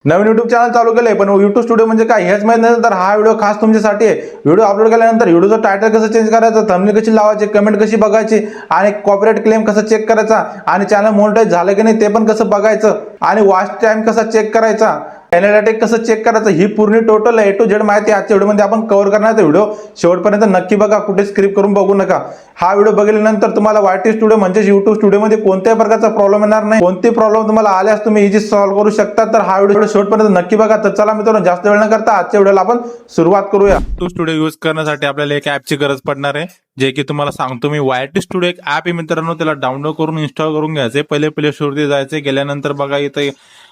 नवीन YouTube channel चालू केलंय पण युट्यूब स्टुडिओ म्हणजे काय हेच माहित नसेल तर हा व्हिडिओ खास तुमच्यासाठी आहे। व्हिडिओ अपलोड केल्यानंतर व्हिडिओचं टायटल कसं चेंज करायचं, थंबनेल कशी लावायची, कमेंट कशी बघायची आणि कॉपीराइट क्लेम कसं चेक करायचा आणि चॅनल मोनेटाईज झालं की नाही ते पण कसं बघायचं आणि वॉच टाइम कसा चेक करायचा, एनालिटिक कसं चेक करायचं, ही पूर्ण टोटल A to Z माहिती आजच्या व्हिडिओमध्ये आपण कव्हर करणार आहे। व्हिडिओ शेवटपर्यंत नक्की बघा, कुठे स्क्रिप्ट करून बघू नका। हा व्हिडिओ बघितल्यानंतर तुम्हाला YT स्टुडिओ म्हणजे YouTube स्टुडिओमध्ये कोणत्याही प्रकारचा प्रॉब्लेम येणार नाही। कोणते प्रॉब्लेम तुम्हाला आल्यास तुम्ही इझी सॉल्व्ह करू शकता। तर हा व्हिडिओ शेवटपर्यंत नक्की बघा। तर चला मित्रांनो, जास्त वेळ न करता आजच्या व्हिडिओला आपण सुरुवात करूया। YT स्टुडिओ यूज करण्यासाठी आपल्याला एक ॲपची गरज पडणार आहे, जे की तुम्हाला सांगतो मी। YT स्टुडिओ एक ॲप आहे मित्रांनो, त्याला डाउनलोड करून इन्स्टॉल करून घ्यायचे। पहिले प्ले स्टोरवरती जायचे, गेल्यानंतर बघा इथे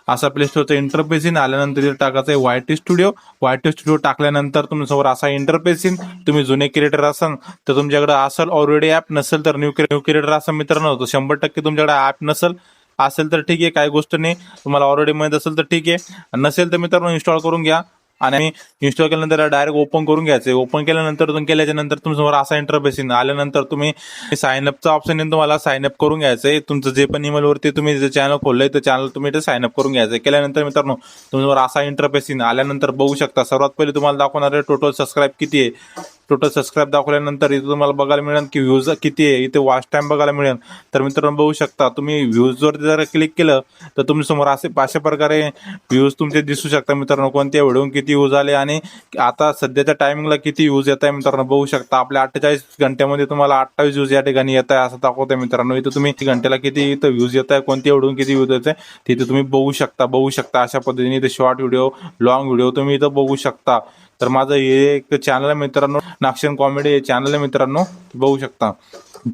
असा प्ले स्टोरचा इंटरफेस येईल, आल्यानंतर इथे टाकायचं आहे YT स्टुडिओ। YT स्टुडिओ टाकल्यानंतर तुमच्यासमोर असा इंटरफेस येईल। तुम्ही जुने क्रिएटर असाल तर तुमच्याकडे असेल ऑलरेडी ॲप, नसेल तर न्यू क्रिएटर असाल मित्रांनो तर 100% तुमच्याकडे ॲप नसेल, असेल तर ठीक आहे, काही गोष्ट नाही। तुम्हाला ऑलरेडी माहित असेल तर ठीक आहे, नसेल तर मित्रांनो इन्स्टॉल करून घ्या आणि इन्स्टॉल केल्यानंतर डायरेक्ट ओपन करून घ्यायचे। ओपन केल्यानंतर तुम्ही केल्याच्या नंतर तुमच्यासमोर असा इंटरफेस येईल, आल्यानंतर तुम्ही साइन अपचा ऑप्शन येईल, तुम्हाला साइन अप करून घ्यायचंय। तुमचं जे पण ईमेल वरती तुम्ही जे चॅनल खोललंय ते चॅनल तुम्ही इथे साइन अप करून घ्यायचंय। केल्यानंतर मित्रांनो तुमच्यावर असा इंटरफेस येईल, आल्यानंतर बघू शकता सर्वात पहिले तुम्हाला दाखवणार आहे टोटल सबस्क्राईब किती आहे। टोटल सबस्क्राईब दाखवल्यानंतर इथे तुम्हाला बघायला मिळेल की व्ह्यूज किती आहे, इथे वॉच टाइम बघायला मिळेल। तर मित्रांनो बघू शकता, तुम्ही व्ह्यूज वर जर क्लिक केलं तर तुमच्यासमोर अशा प्रकारे व्ह्यूज तुमचे दिसू शकता मित्रांनो, कोणत्या व्हिडिओ किती व्ह्यूज आले आणि आता सध्याच्या टायमिंगला किती व्ह्यूज येत आहे मित्रांनो बघू शकता। आपल्या 48 घंट्यामध्ये तुम्हाला 28 व्ह्यूज या ठिकाणी येत आहे असं दाखवतंय मित्रांनो। इथं तुम्ही घंट्याला किती इथं व्ह्यूज येत आहे, कोणत्या व्हिडिओ किती व्ह्यूज येत आहे तिथे तुम्ही बघू शकता। अशा पद्धतीने इथे शॉर्ट व्हिडिओ, लॉंग व्हिडिओ तुम्ही इथं बघू शकता। तर माझं हे एक चॅनल आहे मित्रांनो, नाक्षण कॉमेडी हे चॅनल आहे मित्रांनो, बघू शकता।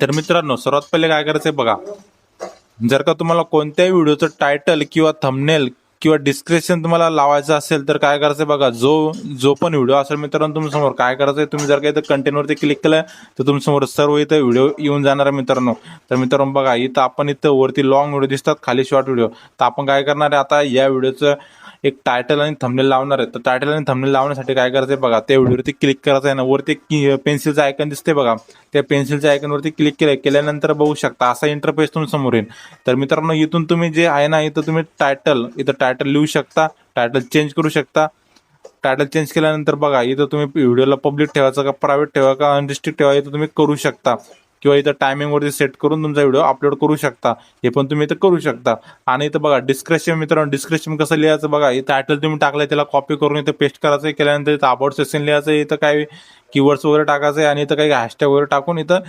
तर मित्रांनो सर्वात पहिले काय करायचंय बघा, जर का तुम्हाला कोणत्याही व्हिडिओचं टायटल किंवा थंबनेल किंवा डिस्क्रिप्शन तुम्हाला लावायचं असेल तर काय करायचं बघा, जो पण व्हिडिओ असेल मित्रांनो तुमच्यासमोर काय करायचंय, तुम्ही जर का इथं कंटेंटवरती क्लिक केलं तर तुमच्यासमोर सर्व इथं व्हिडिओ येऊन जाणार आहे मित्रांनो। तर मित्रांनो बघा इथं आपण इथं वरती लॉंग व्हिडिओ दिसतात, खाली शॉर्ट व्हिडिओ। तर आपण काय करणार आहे आता या व्हिडिओचं एक टायटल आणि थंबनेल लावणार आहे। तर टायटल आणि थंबनेल लावण्यासाठी काय करायचंय बघा, त्या व्हिडिओवरती क्लिक करायचं आहे ना, वरती पेन्सिलचं आयकन दिसते बघा, त्या पेन्सिलच्या आयकनवरती क्लिक केल्यानंतर बघू शकता असा इंटरफेस तुमच्या समोर येईल। तर मित्रांनो इथून तुम्ही जे आहे ना, इथं तुम्ही इथं टायटल लिहू शकता, टायटल चेंज करू शकता। टायटल चेंज केल्यानंतर बघा इथं तुम्ही व्हिडिओला पब्लिक ठेवायचं का प्रायव्हेट ठेवा का अनरिस्ट्रिक्ट ठेवा, इथं तुम्ही करू शकता। किंवा इथं टायमिंग वरती सेट करून तुमचा व्हिडिओ अपलोड करू शकता, हे पण तुम्ही इथं करू शकता। आणि इथं बघा डिस्क्रिप्शन मित्रांनो, डिस्क्रिप्शन कसं लिहायचं बघा, इथं टायटल तुम्ही टाकलंय त्याला कॉपी करून इथं पेस्ट करायचं, केल्यानंतर इथं अबाउट सेक्शन लिहायचं, इथं काही कीवर्ड्स वगैरे टाकायचे आणि इथं काही हॅशटॅग वगैरे टाकून इथं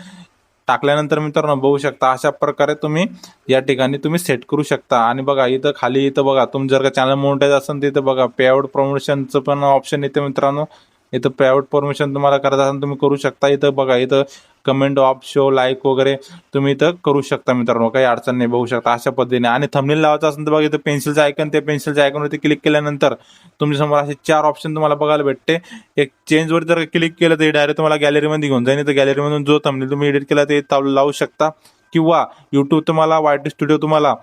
टाकल्यानंतर मित्रांनो बघू शकता अशा प्रकारे तुम्ही या ठिकाणी तुम्ही सेट करू शकता। आणि बघा इथं खाली इथं बघा, तुम्ही जर का चॅनल मोनेटाईज असेल तर इथं बघा पे आउट प्रमोशनचं पण ऑप्शन येते मित्रांनो। इथं पे आउट प्रमोशन तुम्हाला करायचं असेल तुम्ही करू शकता। इथं बघा इथं कमेंट ऑफ शो लाईक वगैरे तुम्ही इथं करू शकता मित्रांनो, काही अडचण नाही, बघू शकता अशा पद्धतीने। आणि थंबनेल लावायचं असेल तर बघा इथं पेन्सिलचं आयकन, त्या पेन्सिलच्या आयकनवरती क्लिक केल्यानंतर तुमच्यासमोर असे 4 ऑप्शन तुम्हाला बघायला भेटते। एक चेंज वर जर क्लिक केलं तर डायरेक्ट तुम्हाला गॅलरीमध्ये घेऊन जाईल, तर गॅलरीमधून जो थंबनेल तुम्ही एडिट केला ते लावू शकता। किंवा युट्यूब तुम्हाला YT स्टुडिओ तुम्हाला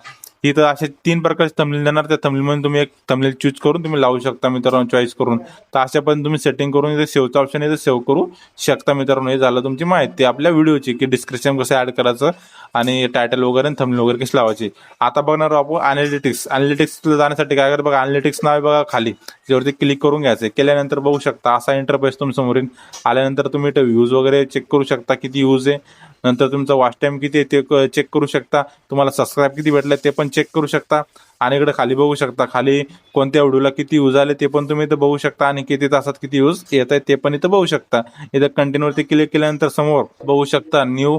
इथं असे 3 प्रकारचे थंबनेल देणार, त्या थंबनेलमध्ये तुम्ही एक थंबनेल चूज करून तुम्ही लावू शकता मित्रांनो, चॉईस करून। तर अशा पण तुम्ही सेटिंग करून इथे सेव्हचं ऑप्शन इथे सेव्ह करू शकता मित्रांनो। हे झालं तुमची माहिती आपल्या व्हिडिओची, की डिस्क्रिप्शन कसं ऍड करायचं आणि टायटल वगैरे आणि थंबनेल वगैरे कशी लावायची। आता बघणार आपण अनालिटिक्सला जाण्यासाठी काय करायचं बघा, अनालिटिक्स नाव आहे बघा खाली, त्यावरती क्लिक करून घ्यायचं। केल्यानंतर बघू शकता असा इंटरफेस तुमच्यासमोर येईल, आल्यानंतर तुम्ही इथं व्ह्यूज वगैरे चेक करू शकता, किती व्ह्यूज आहे, नंतर तुमचा वॉच टाइम किती आहे ते चेक करू शकता, तुम्हाला सबस्क्राईब किती भेटले ते पण चेक करू शकता। आणि इकडे खाली बघू शकता, खाली कोणत्या व्हिडिओला किती व्ह्यूज आले ते पण तुम्ही इथं बघू शकता, आणि किती तासात किती व्ह्यूज येत आहे ते पण इथं बघू शकता। इथं कंटिन्यूवरती क्लिक केल्यानंतर समोर बघू शकता न्यू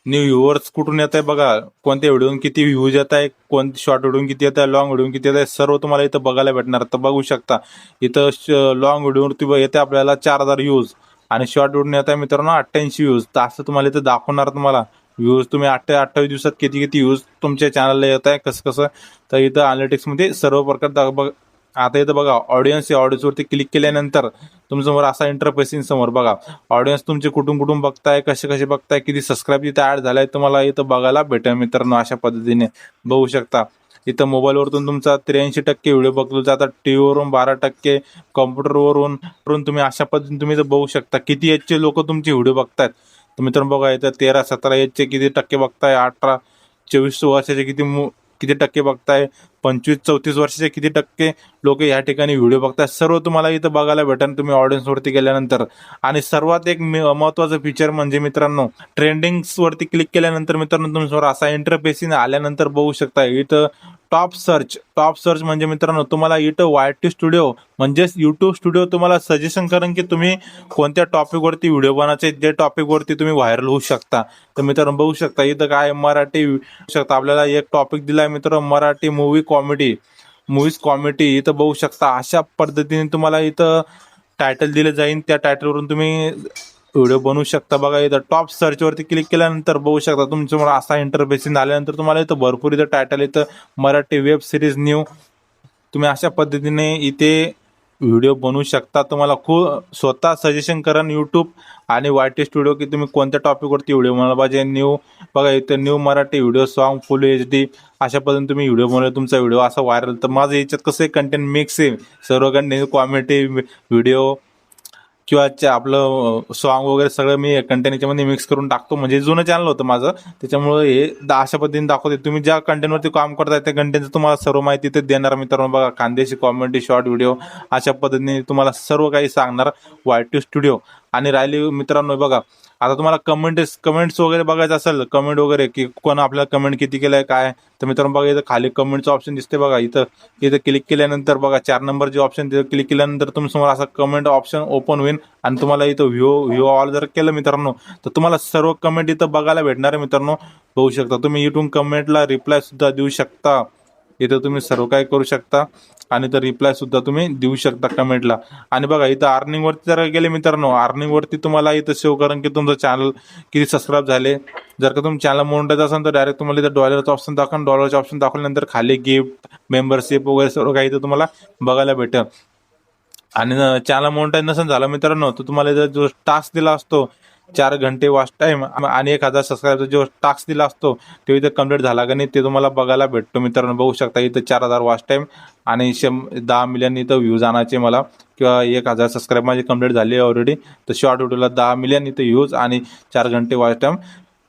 व्ह्युअर्स कुठून येत आहे बघा, कोणत्या व्हिडिओ किती व्ह्यूज येत आहे, कोणती शॉर्ट व्हिडिओ किती येत आहे, लॉंग व्हिडिओ किती येत आहे, सर्व तुम्हाला इथं बघायला भेटणार। तर बघू शकता इथं लॉंग व्हिडिओवरती येते आपल्याला 4000 व्ह्यूज आणि शॉर्ट व्हिडिओ येत आहे मित्रांनो 88 व्ह्यूज। तर असं तुम्हाला इथं दाखवणार तुम्हाला व्ह्यूज, तुम्ही 28 दिवसात किती व्ह्यूज तुमच्या चॅनलला येत आहे, कसं। तर इथं अनालिटिक्समध्ये सर्व प्रकार आता इथं बघा ऑडियन्स, या ऑडियन्सवरती क्लिक केल्यानंतर तुमच्यासमोर असा इंटरफेस समोर बघा, ऑडियन्स तुमचे कुठून बघताय, कसे बघताय, किती सबस्क्राईब इथं ऍड झालाय तुम्हाला इथं बघायला भेटेल मित्रांनो। अशा पद्धतीने बघू शकता इथं मोबाईलवरून तुमचा 83% व्हिडिओ बघतो जातात, टीव्हीवरून 12%, कॉम्प्युटरवरून तुम्ही अशा पद्धतीने तुम्ही इथं बघू शकता किती एजचे लोक तुमचे व्हिडिओ बघतायत। तर मित्रांनो बघा इथं 13-17 एजचे किती टक्के बघताय, 18-24 वर्षाचे किती टक्के बघताय, 25-34 वर्षाचे किती टक्के लोक या ठिकाणी व्हिडिओ बघतात सर्व तुम्हाला इथं बघायला भेटेल तुम्ही ऑडियन्सवरती गेल्यानंतर. आणि सर्वात एक महत्त्वाचं फीचर म्हणजे मित्रांनो, ट्रेंडिंग्सवरती क्लिक केल्यानंतर मित्रांनो तुमच्यासमोर असा इंटरफेस आल्यानंतर बघू शकता इथं टॉप सर्च म्हणजे मित्रांनो तुम्हाला इथं YT स्टुडिओ म्हणजेच युट्यूब स्टुडिओ तुम्हाला सजेशन करेन की तुम्ही कोणत्या टॉपिकवरती व्हिडिओ बनायचे, जे टॉपिकवरती तुम्ही व्हायरल होऊ शकता. तर मित्रांनो बघू शकता इथं काय मराठी शकता आपल्याला एक टॉपिक दिलाय मित्रांनो, मराठी मूवीज कॉमेडी. इथं बघू शकता अशा पद्धतीने तुम्हाला इथं टायटल दिलं जाईल, त्या टायटलवरून तुम्ही व्हिडिओ बनवू शकता. बघा इथं टॉप सर्चवरती क्लिक केल्यानंतर बघू शकता तुमच्यासमोर असा इंटरफेस आल्यानंतर तुम्हाला इथं भरपूर इथं टायटल इथं मराठी वेब सिरीज न्यू. तुम्ही अशा पद्धतीने इथे व्हिडिओ बनवू शकता. तुम्हाला खूप स्वतः सजेशन करा यूट्यूब आणि YT स्टुडिओ की तुम्ही कोणत्या टॉपिकवरती व्हिडिओ बनवला पाहिजे. बघा इथं न्यू मराठी व्हिडिओ सॉन्ग फुल HD अशा पद्धतीने तुम्ही व्हिडिओ बनवले, तुमचा व्हिडिओ असा व्हायरल. तर माझं याच्यात कसं कंटेंट मिक्स आहे, सर्व कंटेंट कॉमेडी व्हिडिओ किंवा आपलं सॉन्ग वगैरे सगळं मी कंटेंट याच्यामध्ये मिक्स करून टाकतो. म्हणजे जुनं चॅनल होतं माझं, त्याच्यामुळे हे अशा पद्धतीने दाखवते. तुम्ही ज्या कंटेंटवरती काम करताय त्या कंटेंटचं तुम्हाला सर्व माहिती ते देणार मित्रांनो. बघा खानदेशी कॉमेडी शॉर्ट व्हिडिओ अशा पद्धतीने तुम्हाला सर्व काही सांगणार YT स्टुडिओ. आणि राहिली मित्रांनो बघा आता तुम्हाला कमेंट्स वगैरे बघायचं असेल, कमेंट वगैरे की कोण आपल्याला कमेंट किती केलंय काय, तर मित्रांनो बघा इथं खाली कमेंटचं ऑप्शन दिसते बघा. इथं क्लिक केल्यानंतर बघा 4 नंबर जे ऑप्शन तिथं क्लिक केल्यानंतर तुमच्यासमोर असा कमेंट ऑप्शन ओपन होईल आणि तुम्हाला इथं व्ह्यू ऑल जर केलं मित्रांनो तर तुम्हाला सर्व कमेंट इथं बघायला भेटणार आहे मित्रांनो. बघू शकता तुम्ही इथून कमेंटला रिप्लाय सुद्धा देऊ शकता. इथं तुम्ही सर्व काही करू शकता आणि तर रिप्लाय सुद्धा तुम्ही देऊ शकता कमेंटला. आणि बघा इथं अर्निंग वरती जर गेले मित्रांनो, अर्निंग वरती तुम्हाला इथं शो करून की तुमचं चॅनल किती सबस्क्राईब झाले. जर का तुम्ही चॅनल मोनिटाईज असेल तर डायरेक्ट तुम्हाला इथं डॉलरचं ऑप्शन दाखवा. डॉलरचं ऑप्शन दाखवल्यानंतर खाली गिफ्ट मेंबरशिप वगैरे सर्व काही इथं तुम्हाला बघायला भेटेल. आणि चॅनल मोनिटाईज नसेल झालं मित्रांनो तर तुम्हाला इथं जो टास्क दिला असतो 4 घंटे वॉच टाइम आणि 1000 सबस्क्राईबचा जो टास्क दिला असतो तो इथं कम्प्लीट झाला का नाही ते तुम्हाला बघायला भेटतो मित्रांनो. बघू शकता इथं 4000 वॉच टाइम आणि 10 मिलियन इथं व्ह्यूज आणायचे मला, किंवा 1000 सबस्क्राईब माझे कम्प्लीट झाले ऑलरेडी. तर शॉर्ट व्हिडिओला 10 मिलियन इथं व्ह्यूज आणि 4 घंटे वॉच टाइम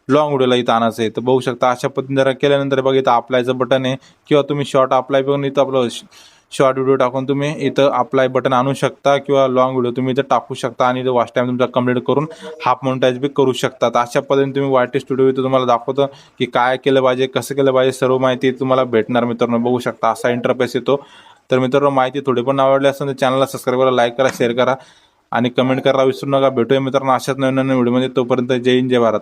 लॉंग व्हिडिओला इथं आणायचं आहे. तर बघू शकता अशा पद्धतीने जरा केल्यानंतर बघा इथं अप्लायचं बटन आहे, किंवा तुम्ही शॉर्ट अप्लाय बघून इथं आपलं शॉर्ट व्हिडिओ टाकून तुम्ही इथं अप्लाय बटन आणू शकता, किंवा लॉंग व्हिडिओ तुम्ही इथं टाकू शकता आणि इथं वॉच टाइम तुमचा कंप्लीट करून हाफ मोनिटाईज बी करू शकता. तर अशा पद्धतीने तुम्ही YT स्टुडिओ इथं तुम्हाला दाखवतं की काय केलं पाहिजे, कसं केलं पाहिजे, सर्व माहिती तुम्हाला भेटणार मित्रांनो. बघू शकता असा इंटरफेस येतो. तर मित्रांनो माहिती थोडी पण आवडली असेल तर चॅनलला सबस्क्राईब करा, लाईक करा, शेअर करा आणि कमेंट करा विसरू नका. भेटूया मित्रांनो अशाच नवीन नवीन व्हिडिओमध्ये. तोपर्यंत जय हिंद जय भारत.